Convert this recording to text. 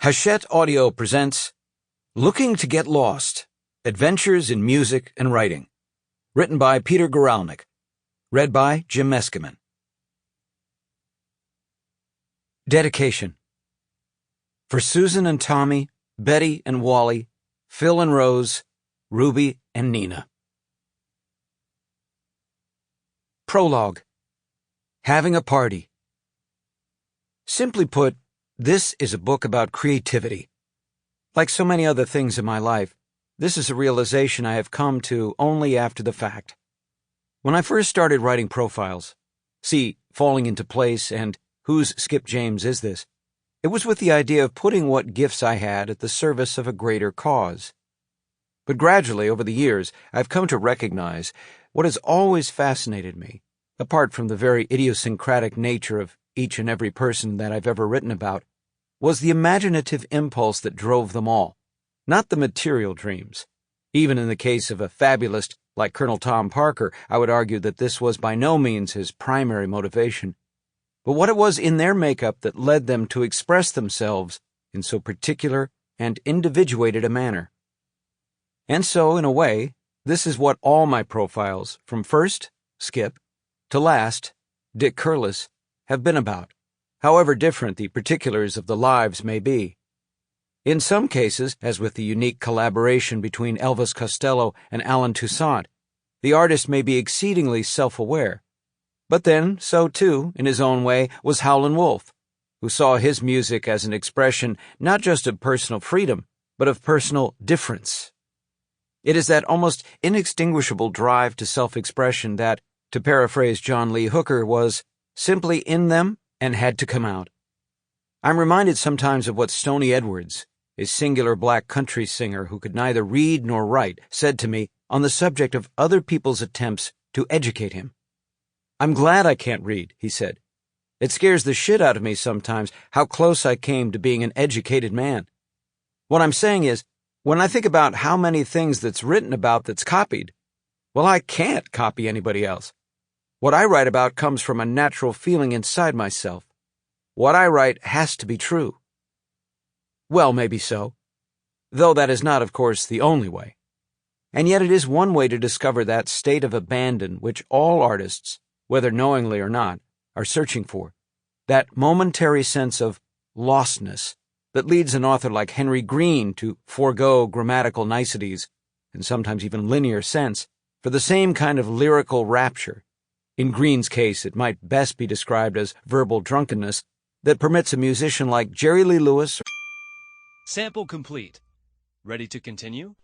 Hachette Audio presents Looking to Get Lost, Adventures in Music and Writing, written by Peter Guralnick, read by Jim Meskimen. Dedication. For Susan and Tommy, Betty and Wally, Phil and Rose, Ruby and Nina. Prologue. Having a Party. Simply put, this is a book about creativity. Like so many other things in my life, this is a realization I have come to only after the fact. When I first started writing profiles, see Falling into Place and Whose Skip James Is This?, it was with the idea of putting what gifts I had at the service of a greater cause. But gradually, over the years, I've come to recognize what has always fascinated me, apart from the very idiosyncratic nature of each and every person that I've ever written about, was the imaginative impulse that drove them all, not the material dreams. Even in the case of a fabulist like Colonel Tom Parker, I would argue that this was by no means his primary motivation, but what it was in their makeup that led them to express themselves in so particular and individuated a manner. And so, in a way, this is what all my profiles, from first, Skip, to last, Dick Curless, have been about, however different the particulars of the lives may be. In some cases, as with the unique collaboration between Elvis Costello and Alan Toussaint, the artist may be exceedingly self-aware. But then, so too, in his own way, was Howlin' Wolf, who saw his music as an expression not just of personal freedom, but of personal difference. It is that almost inextinguishable drive to self-expression that, to paraphrase John Lee Hooker, was simply in them and had to come out. I'm reminded sometimes of what Stoney Edwards, a singular black country singer who could neither read nor write, said to me on the subject of other people's attempts to educate him. "I'm glad I can't read," he said. "It scares the shit out of me sometimes how close I came to being an educated man. What I'm saying is, when I think about how many things that's written about that's copied, well, I can't copy anybody else. What I write about comes from a natural feeling inside myself. What I write has to be true." Well, maybe so, though that is not, of course, the only way. And yet it is one way to discover that state of abandon which all artists, whether knowingly or not, are searching for, that momentary sense of lostness that leads an author like Henry Green to forego grammatical niceties, and sometimes even linear sense, for the same kind of lyrical rapture. In Green's case, it might best be described as verbal drunkenness that permits a musician like Jerry Lee Lewis. Sample complete. Ready to continue?